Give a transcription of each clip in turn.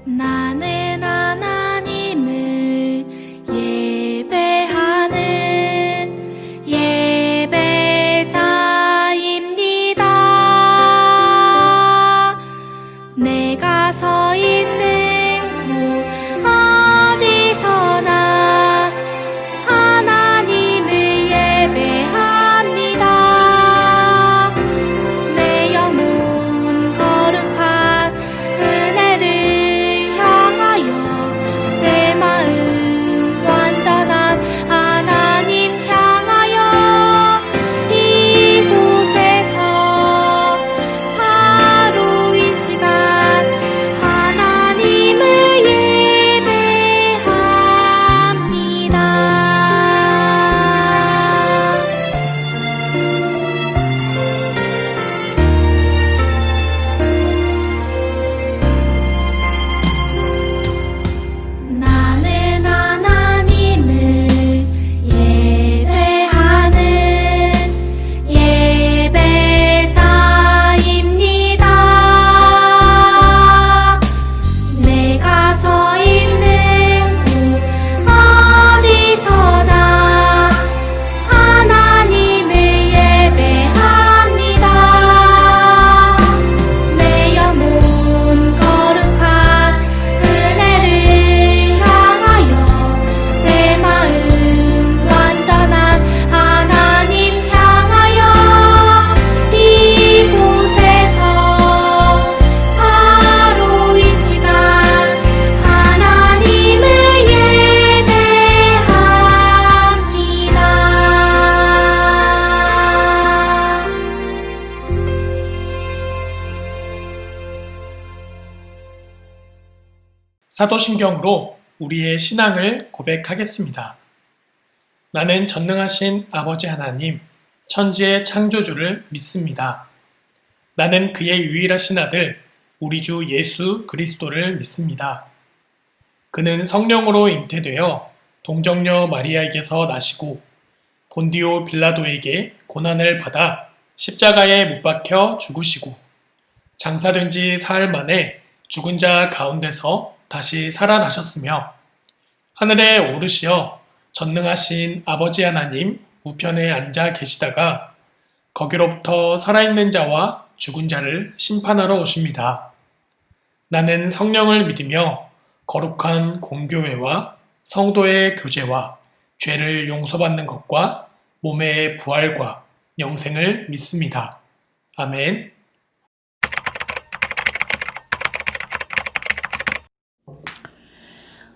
나는 하나님을 예배하는 예배자입니다. 내가 서 있는 곳 어디서나 하나님을 예배합니다. 내 영혼 거룩한 은혜를 향하여 내 마음 완전한 하나님 향하여 이곳에서 바로 이 시간 하나님을 예배합니다. 나는 하나님을 예배하는 예배자입니다. 내가 서 있는 곳 어디서나 하나님을 예배합니다. 내 영혼 거룩한 은혜를 향하여 내 마음 완전한 하나님 향하여 이곳에서 바로 이 시간 하나님을 예배합니다. 사도신경으로 우리의 신앙을 고백하겠습니다. 나는 전능하신 아버지 하나님, 천지의 창조주를 믿습니다. 나는 그의 유일하신 아들, 우리 주 예수 그리스도를 믿습니다. 그는 성령으로 잉태되어 동정녀 마리아에게서 나시고 본디오 빌라도에게 고난을 받아 십자가에 못 박혀 죽으시고 장사된 지 사흘 만에 죽은 자 가운데서 다시 살아나셨으며 하늘에 오르시어 전능하신 아버지 하나님 우편에 앉아 계시다가 거기로부터 살아있는 자와 죽은 자를 심판하러 오십니다. 나는 성령을 믿으며 거룩한 공교회와 성도의 교제와 죄를 용서받는 것과 몸의 부활과 영생을 믿습니다. 아멘.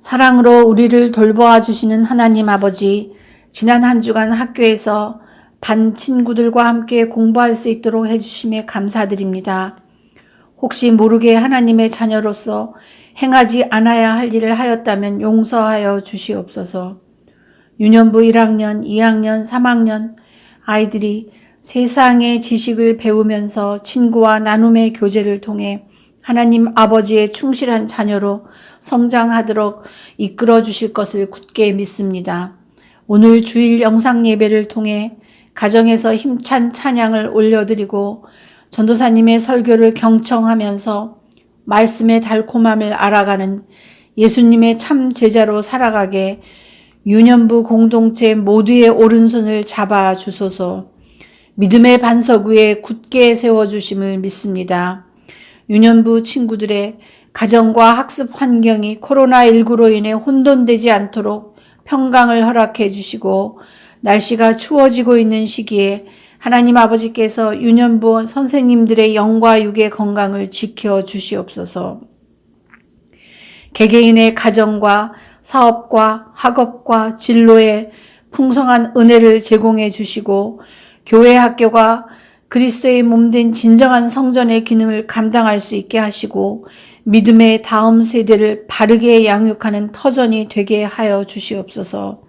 사랑으로 우리를 돌보아 주시는 하나님 아버지, 지난 한 주간 학교에서 반 친구들과 함께 공부할 수 있도록 해주심에 감사드립니다. 혹시 모르게 하나님의 자녀로서 행하지 않아야 할 일을 하였다면 용서하여 주시옵소서. 유년부 1학년, 2학년, 3학년 아이들이 세상의 지식을 배우면서 친구와 나눔의 교제를 통해 하나님 아버지의 충실한 자녀로 성장하도록 이끌어 주실 것을 굳게 믿습니다. 오늘 주일 영상 예배를 통해 가정에서 힘찬 찬양을 올려드리고 전도사님의 설교를 경청하면서 말씀의 달콤함을 알아가는 예수님의 참 제자로 살아가게 유년부 공동체 모두의 오른손을 잡아 주소서. 믿음의 반석 위에 굳게 세워주심을 믿습니다. 유년부 친구들의 가정과 학습 환경이 코로나19로 인해 혼돈되지 않도록 평강을 허락해 주시고 날씨가 추워지고 있는 시기에 하나님 아버지께서 유년부 선생님들의 영과 육의 건강을 지켜 주시옵소서. 개개인의 가정과 사업과 학업과 진로에 풍성한 은혜를 제공해 주시고 교회 학교가 그리스도의 몸된 진정한 성전의 기능을 감당할 수 있게 하시고 믿음의 다음 세대를 바르게 양육하는 터전이 되게 하여 주시옵소서.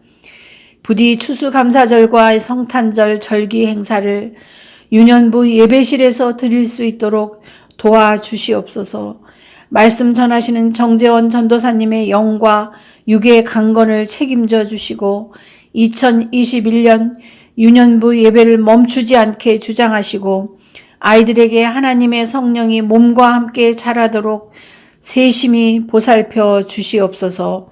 부디 추수감사절과 성탄절 절기 행사를 유년부 예배실에서 드릴 수 있도록 도와주시옵소서. 말씀 전하시는 정재원 전도사님의 영과 육의 강건을 책임져 주시고 2021년 유년부 예배를 멈추지 않게 주장하시고 아이들에게 하나님의 성령이 몸과 함께 자라도록 세심히 보살펴 주시옵소서.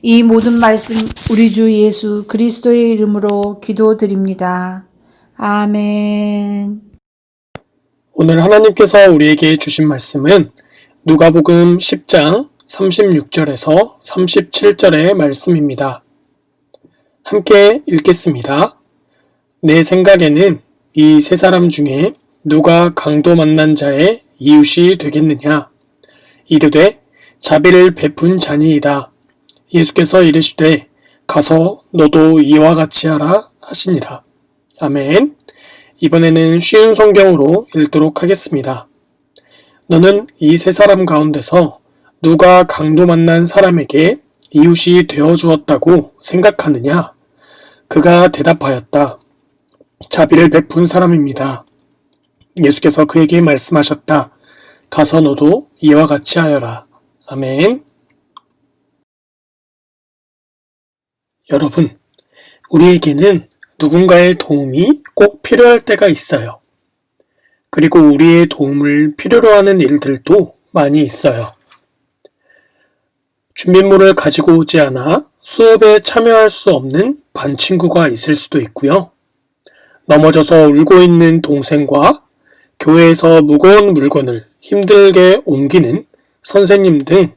이 모든 말씀 우리 주 예수 그리스도의 이름으로 기도드립니다. 아멘. 오늘 하나님께서 우리에게 주신 말씀은 누가복음 10장 36절에서 37절의 말씀입니다. 함께 읽겠습니다. 내 생각에는 이 세 사람 중에 누가 강도 만난 자의 이웃이 되겠느냐? 이르되 자비를 베푼 자니이다. 예수께서 이르시되 가서 너도 이와 같이 하라 하시니라. 아멘. 이번에는 쉬운 성경으로 읽도록 하겠습니다. 너는 이 세 사람 가운데서 누가 강도 만난 사람에게 이웃이 되어 주었다고 생각하느냐? 그가 대답하였다. 자비를 베푼 사람입니다. 예수께서 그에게 말씀하셨다. 가서 너도 이와 같이 하여라. 아멘. 여러분, 우리에게는 누군가의 도움이 꼭 필요할 때가 있어요. 그리고 우리의 도움을 필요로 하는 일들도 많이 있어요. 준비물을 가지고 오지 않아 수업에 참여할 수 없는 반 친구가 있을 수도 있고요. 넘어져서 울고 있는 동생과 교회에서 무거운 물건을 힘들게 옮기는 선생님 등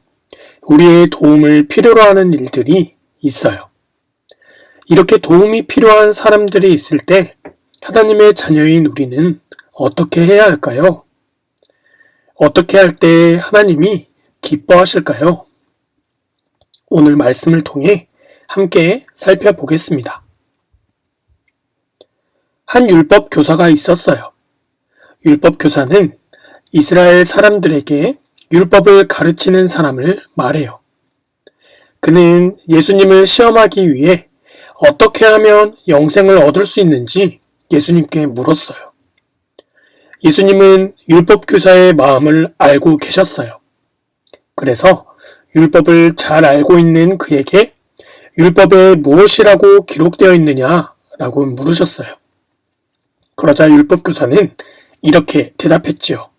우리의 도움을 필요로 하는 일들이 있어요. 이렇게 도움이 필요한 사람들이 있을 때 하나님의 자녀인 우리는 어떻게 해야 할까요? 어떻게 할 때 하나님이 기뻐하실까요? 오늘 말씀을 통해 함께 살펴보겠습니다. 한 율법 교사가 있었어요. 율법 교사는 이스라엘 사람들에게 율법을 가르치는 사람을 말해요. 그는 예수님을 시험하기 위해 어떻게 하면 영생을 얻을 수 있는지 예수님께 물었어요. 예수님은 율법 교사의 마음을 알고 계셨어요. 그래서 율법을 잘 알고 있는 그에게 율법에 무엇이라고 기록되어 있느냐라고 물으셨어요. 그러자 율법 교사는 이렇게 대답했지요.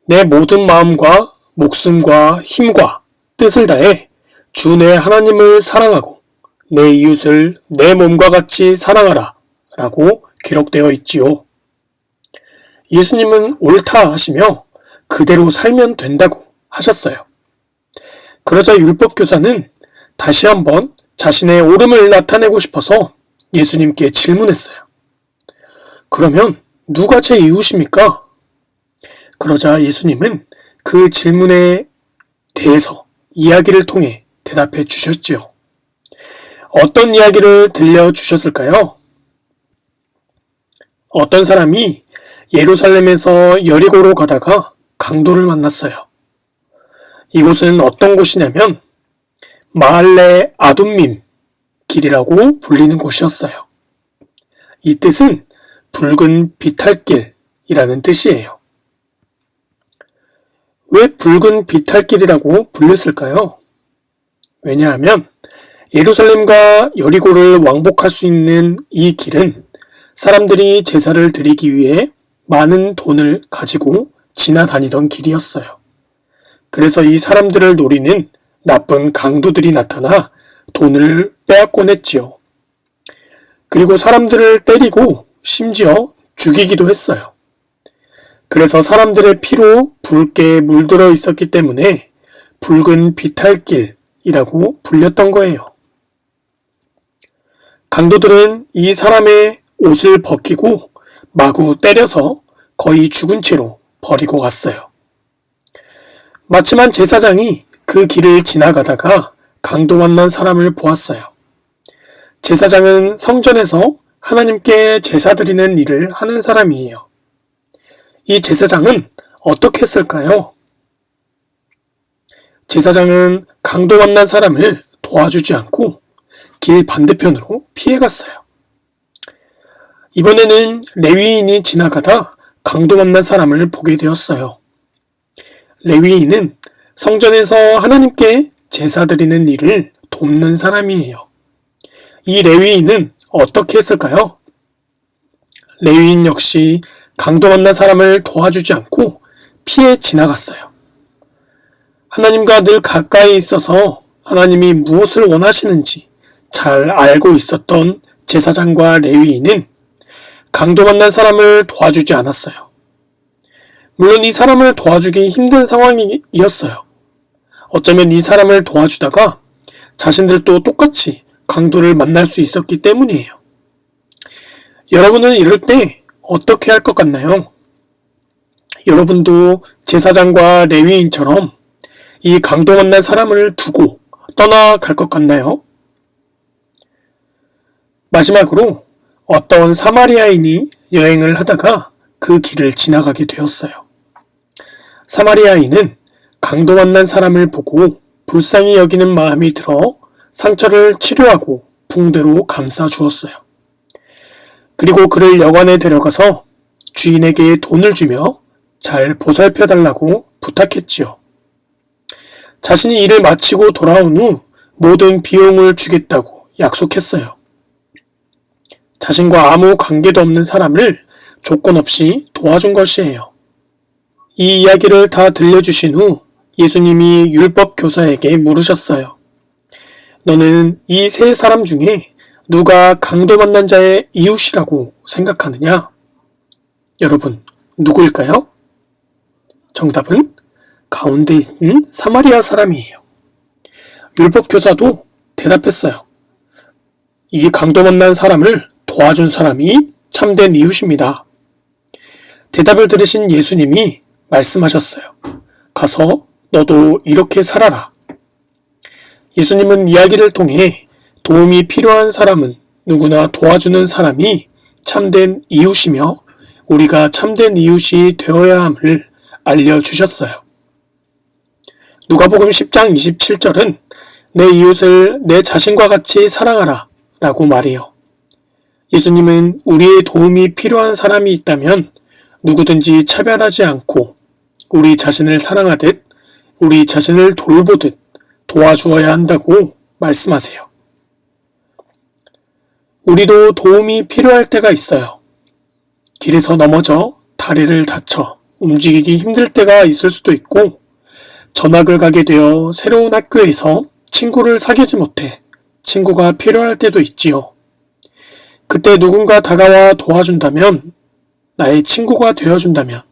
내 모든 마음과 목숨과 힘과 뜻을 다해 주 내 하나님을 사랑하고 내 이웃을 내 몸과 같이 사랑하라 라고 기록되어 있지요. 예수님은 옳다 하시며 그대로 살면 된다고 하셨어요. 그러자 율법교사는 다시 한번 자신의 옳음을 나타내고 싶어서 예수님께 질문했어요. 그러면 누가 제 이웃입니까? 그러자 예수님은 그 질문에 대해서 이야기를 통해 대답해 주셨지요. 어떤 이야기를 들려주셨을까요? 어떤 사람이 예루살렘에서 여리고로 가다가 강도를 만났어요. 이곳은 어떤 곳이냐면 마할레 아둠밈 길이라고 불리는 곳이었어요. 이 뜻은 붉은 비탈길이라는 뜻이에요. 왜 붉은 비탈길이라고 불렸을까요? 왜냐하면 예루살렘과 여리고를 왕복할 수 있는 이 길은 사람들이 제사를 드리기 위해 많은 돈을 가지고 지나다니던 길이었어요. 그래서 이 사람들을 노리는 나쁜 강도들이 나타나 돈을 빼앗곤 했지요. 그리고 사람들을 때리고 심지어 죽이기도 했어요. 그래서 사람들의 피로 붉게 물들어 있었기 때문에 붉은 비탈길이라고 불렸던 거예요. 강도들은 이 사람의 옷을 벗기고 마구 때려서 거의 죽은 채로 버리고 갔어요. 마침한 제사장이 그 길을 지나가다가 강도 만난 사람을 보았어요. 제사장은 성전에서 하나님께 제사 드리는 일을 하는 사람이에요. 이 제사장은 어떻게 했을까요? 제사장은 강도 만난 사람을 도와주지 않고 길 반대편으로 피해갔어요. 이번에는 레위인이 지나가다 강도 만난 사람을 보게 되었어요. 레위인은 성전에서 하나님께 제사 드리는 일을 돕는 사람이에요. 이 레위인은 어떻게 했을까요? 레위인 역시 강도 만난 사람을 도와주지 않고 피해 지나갔어요. 하나님과 늘 가까이 있어서 하나님이 무엇을 원하시는지 잘 알고 있었던 제사장과 레위인은 강도 만난 사람을 도와주지 않았어요. 물론 이 사람을 도와주기 힘든 상황이었어요. 어쩌면 이 사람을 도와주다가 자신들도 똑같이 강도를 만날 수 있었기 때문이에요. 여러분은 이럴 때 어떻게 할 것 같나요? 여러분도 제사장과 레위인처럼 이 강도 만난 사람을 두고 떠나갈 것 같나요? 마지막으로 어떤 사마리아인이 여행을 하다가 그 길을 지나가게 되었어요. 사마리아인은 강도 만난 사람을 보고 불쌍히 여기는 마음이 들어 상처를 치료하고 붕대로 감싸 주었어요. 그리고 그를 여관에 데려가서 주인에게 돈을 주며 잘 보살펴 달라고 부탁했지요. 자신이 일을 마치고 돌아온 후 모든 비용을 주겠다고 약속했어요. 자신과 아무 관계도 없는 사람을 조건 없이 도와준 것이에요. 이 이야기를 다 들려주신 후 예수님이 율법 교사에게 물으셨어요. 너는 이 세 사람 중에 누가 강도 만난 자의 이웃이라고 생각하느냐? 여러분, 누구일까요? 정답은 가운데 있는 사마리아 사람이에요. 율법 교사도 대답했어요. 이 강도 만난 사람을 도와준 사람이 참된 이웃입니다. 대답을 들으신 예수님이 말씀하셨어요. 가서 너도 이렇게 살아라. 예수님은 이야기를 통해 도움이 필요한 사람은 누구나 도와주는 사람이 참된 이웃이며 우리가 참된 이웃이 되어야 함을 알려주셨어요. 누가복음 10장 27절은 내 이웃을 내 자신과 같이 사랑하라 라고 말해요. 예수님은 우리의 도움이 필요한 사람이 있다면 누구든지 차별하지 않고 우리 자신을 사랑하듯 우리 자신을 돌보듯 도와주어야 한다고 말씀하세요. 우리도 도움이 필요할 때가 있어요. 길에서 넘어져 다리를 다쳐 움직이기 힘들 때가 있을 수도 있고 전학을 가게 되어 새로운 학교에서 친구를 사귀지 못해 친구가 필요할 때도 있지요. 그때 누군가 다가와 도와준다면, 나의 친구가 되어준다면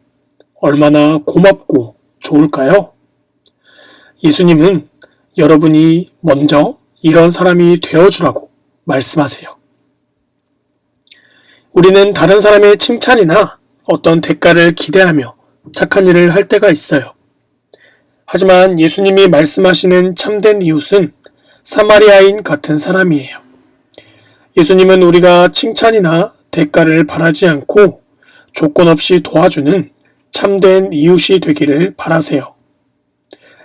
얼마나 고맙고 좋을까요? 예수님은 여러분이 먼저 이런 사람이 되어주라고 말씀하세요. 우리는 다른 사람의 칭찬이나 어떤 대가를 기대하며 착한 일을 할 때가 있어요. 하지만 예수님이 말씀하시는 참된 이웃은 사마리아인 같은 사람이에요. 예수님은 우리가 칭찬이나 대가를 바라지 않고 조건 없이 도와주는 참된 이웃이 되기를 바라세요.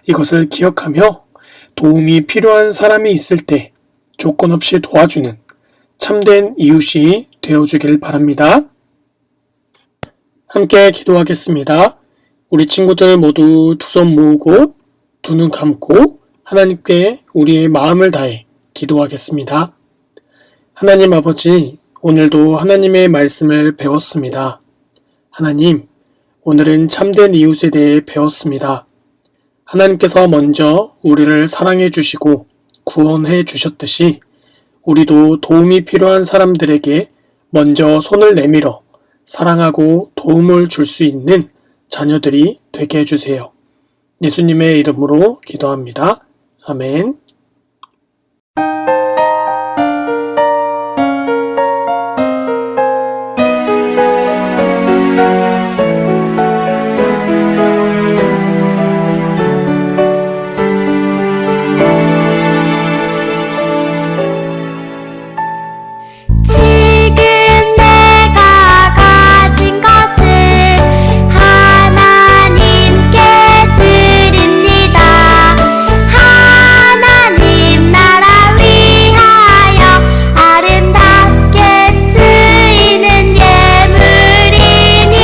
이것을 기억하며 도움이 필요한 사람이 있을 때 조건 없이 도와주는 참된 이웃이 되어주길 바랍니다. 함께 기도하겠습니다. 우리 친구들 모두 두 손 모으고 두 눈 감고 하나님께 우리의 마음을 다해 기도하겠습니다. 하나님 아버지, 오늘도 하나님의 말씀을 배웠습니다. 하나님, 오늘은 참된 이웃에 대해 배웠습니다. 하나님께서 먼저 우리를 사랑해 주시고 구원해 주셨듯이 우리도 도움이 필요한 사람들에게 먼저 손을 내밀어 사랑하고 도움을 줄 수 있는 자녀들이 되게 해주세요. 예수님의 이름으로 기도합니다. 아멘. 아름답게 쓰이는 예물이니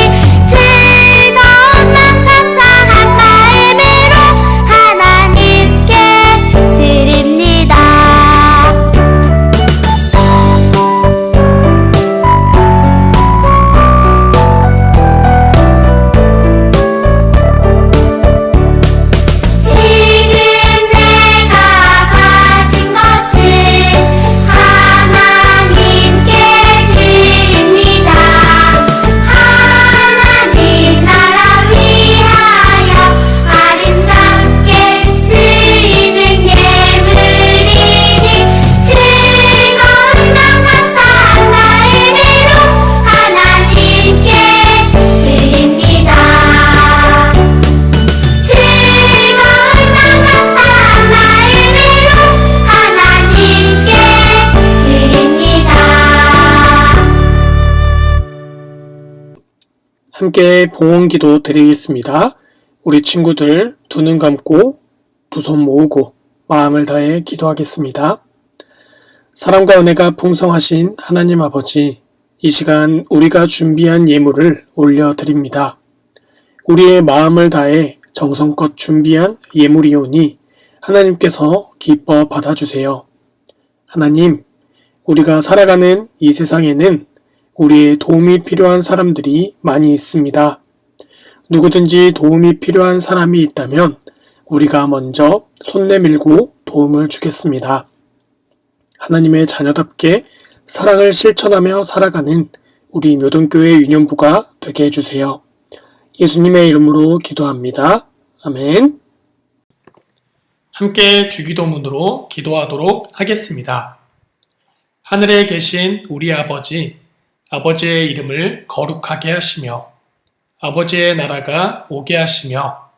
함께 봉헌기도 드리겠습니다. 우리 친구들 두 눈 감고 두 손 모으고 마음을 다해 기도하겠습니다. 사랑과 은혜가 풍성하신 하나님 아버지, 이 시간 우리가 준비한 예물을 올려드립니다. 우리의 마음을 다해 정성껏 준비한 예물이오니 하나님께서 기뻐 받아주세요. 하나님, 우리가 살아가는 이 세상에는 우리의 도움이 필요한 사람들이 많이 있습니다. 누구든지 도움이 필요한 사람이 있다면 우리가 먼저 손 내밀고 도움을 주겠습니다. 하나님의 자녀답게 사랑을 실천하며 살아가는 우리 묘동교회 유년부가 되게 해주세요. 예수님의 이름으로 기도합니다. 아멘. 함께 주기도문으로 기도하도록 하겠습니다. 하늘에 계신 우리 아버지, 아버지의 이름을 거룩하게 하시며 아버지의 나라가 오게 하시며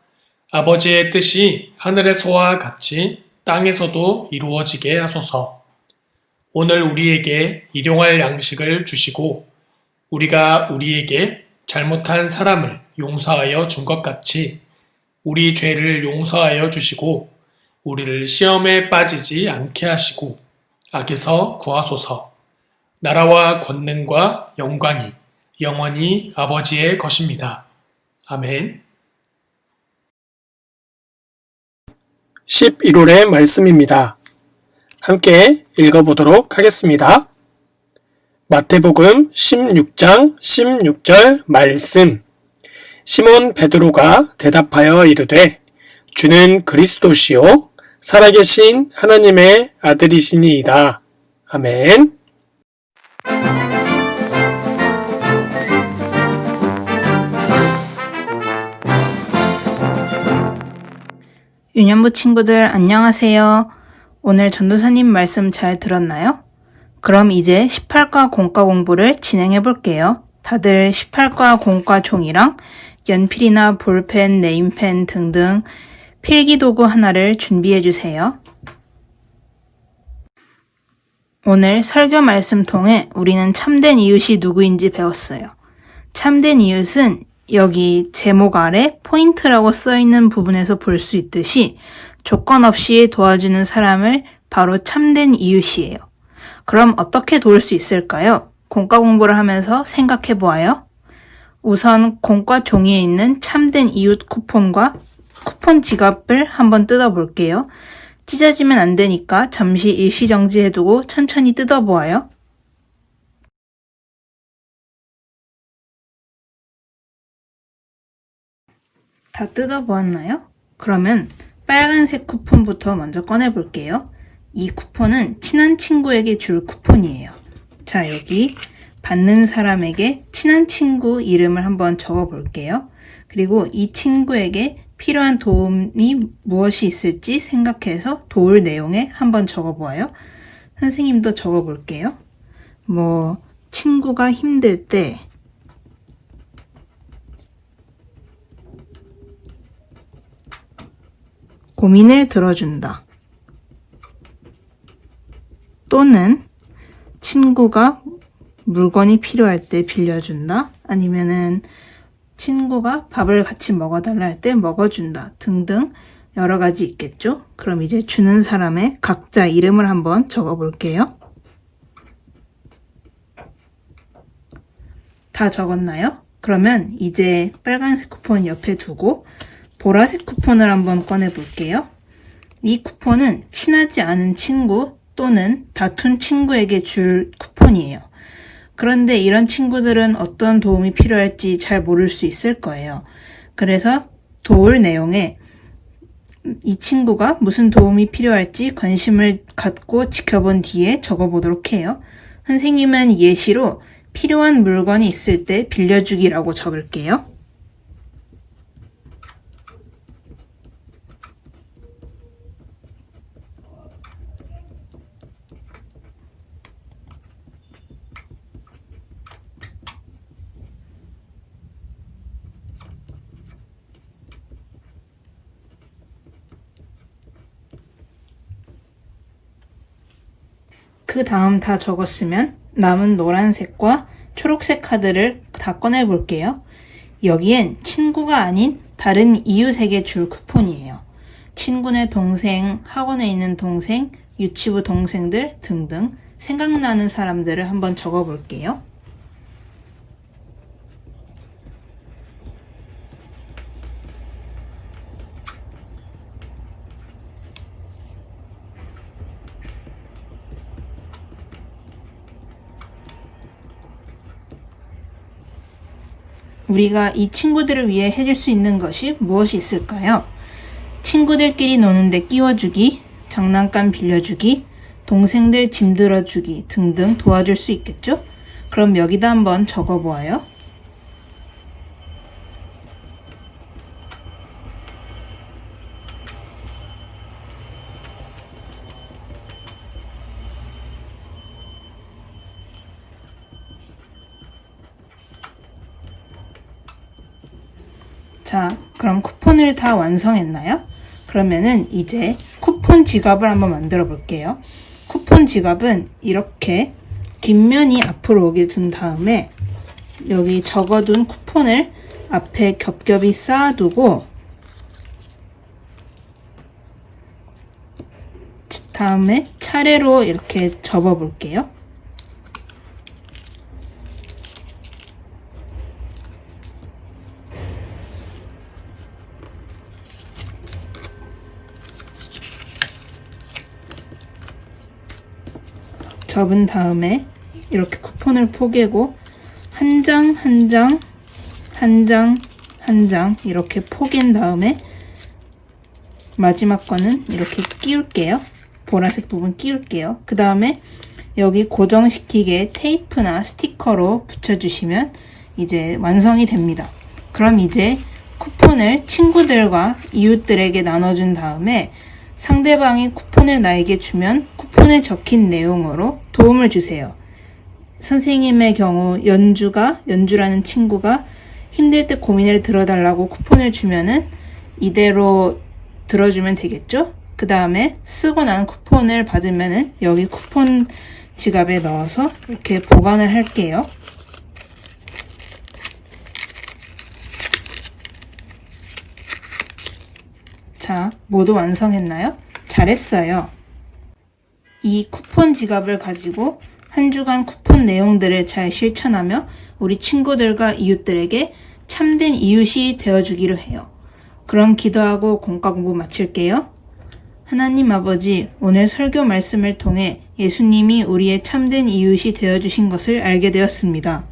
아버지의 뜻이 하늘에서와 같이 땅에서도 이루어지게 하소서. 오늘 우리에게 일용할 양식을 주시고 우리가 우리에게 잘못한 사람을 용서하여 준 것 같이 우리 죄를 용서하여 주시고 우리를 시험에 빠지지 않게 하시고 악에서 구하소서. 나라와 권능과 영광이 영원히 아버지의 것입니다. 아멘. 11월의 말씀입니다. 함께 읽어보도록 하겠습니다. 마태복음 16장 16절 말씀. 시몬 베드로가 대답하여 이르되 주는 그리스도시요 살아계신 하나님의 아들이시니이다. 아멘. 유년부 친구들 안녕하세요. 오늘 전도사님 말씀 잘 들었나요? 그럼 이제 18과 공과 공부를 진행해 볼게요. 다들 18과 공과 종이랑 연필이나 볼펜, 네임펜 등등 필기도구 하나를 준비해 주세요. 오늘 설교 말씀 통해 우리는 참된 이웃이 누구인지 배웠어요. 참된 이웃은 여기 제목 아래 포인트라고 써있는 부분에서 볼 수 있듯이 조건 없이 도와주는 사람을 바로 참된 이웃이에요. 그럼 어떻게 도울 수 있을까요? 공과 공부를 하면서 생각해 보아요. 우선 공과 종이에 있는 참된 이웃 쿠폰과 쿠폰 지갑을 한번 뜯어볼게요. 찢어지면 안 되니까 잠시 일시정지해두고 천천히 뜯어보아요. 다 뜯어보았나요? 그러면 빨간색 쿠폰부터 먼저 꺼내볼게요. 이 쿠폰은 친한 친구에게 줄 쿠폰이에요. 자, 여기 받는 사람에게 친한 친구 이름을 한번 적어볼게요. 그리고 이 친구에게 필요한 도움이 무엇이 있을지 생각해서 도울 내용에 한번 적어보아요. 선생님도 적어볼게요. 친구가 힘들 때 고민을 들어준다. 또는 친구가 물건이 필요할 때 빌려준다. 아니면은 친구가 밥을 같이 먹어달라 할 때 먹어준다. 등등 여러 가지 있겠죠? 그럼 이제 주는 사람의 각자 이름을 한번 적어볼게요. 다 적었나요? 그러면 이제 빨간색 쿠폰 옆에 두고 보라색 쿠폰을 한번 꺼내볼게요. 이 쿠폰은 친하지 않은 친구 또는 다툰 친구에게 줄 쿠폰이에요. 그런데 이런 친구들은 어떤 도움이 필요할지 잘 모를 수 있을 거예요. 그래서 도울 내용에 이 친구가 무슨 도움이 필요할지 관심을 갖고 지켜본 뒤에 적어보도록 해요. 선생님은 예시로 필요한 물건이 있을 때 빌려주기라고 적을게요. 그 다음 다 적었으면 남은 노란색과 초록색 카드를 다 꺼내볼게요. 여기엔 친구가 아닌 다른 이웃에게 줄 쿠폰이에요. 친구네 동생, 학원에 있는 동생, 유치부 동생들 등등 생각나는 사람들을 한번 적어 볼게요. 우리가 이 친구들을 위해 해줄 수 있는 것이 무엇이 있을까요? 친구들끼리 노는데 끼워주기, 장난감 빌려주기, 동생들 짐 들어주기 등등 도와줄 수 있겠죠? 그럼 여기다 한번 적어보아요. 자, 그럼 쿠폰을 다 완성했나요? 그러면은 이제 쿠폰 지갑을 한번 만들어 볼게요. 쿠폰 지갑은 이렇게 뒷면이 앞으로 오게 둔 다음에 여기 적어둔 쿠폰을 앞에 겹겹이 쌓아두고 다음에 차례로 이렇게 접어 볼게요. 접은 다음에 이렇게 쿠폰을 포개고 한 장 한 장 한 장 한 장 이렇게 포갠 다음에 마지막 거는 이렇게 끼울게요. 보라색 부분 끼울게요. 그 다음에 여기 고정시키게 테이프나 스티커로 붙여주시면 이제 완성이 됩니다. 그럼 이제 쿠폰을 친구들과 이웃들에게 나눠준 다음에 상대방이 쿠폰을 나에게 주면 쿠폰에 적힌 내용으로 도움을 주세요. 선생님의 경우 연주라는 친구가 힘들 때 고민을 들어달라고 쿠폰을 주면은 이대로 들어주면 되겠죠? 그 다음에 쓰고 난 쿠폰을 받으면은 여기 쿠폰 지갑에 넣어서 이렇게 보관을 할게요. 자, 모두 완성했나요? 잘했어요. 이 쿠폰 지갑을 가지고 한 주간 쿠폰 내용들을 잘 실천하며 우리 친구들과 이웃들에게 참된 이웃이 되어주기로 해요. 그럼 기도하고 공과 공부 마칠게요. 하나님 아버지, 오늘 설교 말씀을 통해 예수님이 우리의 참된 이웃이 되어주신 것을 알게 되었습니다.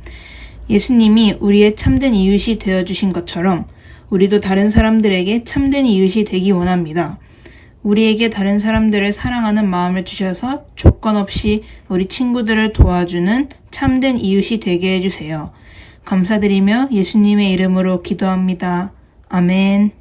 예수님이 우리의 참된 이웃이 되어주신 것처럼 우리도 다른 사람들에게 참된 이웃이 되기 원합니다. 우리에게 다른 사람들을 사랑하는 마음을 주셔서 조건 없이 우리 친구들을 도와주는 참된 이웃이 되게 해주세요. 감사드리며 예수님의 이름으로 기도합니다. 아멘.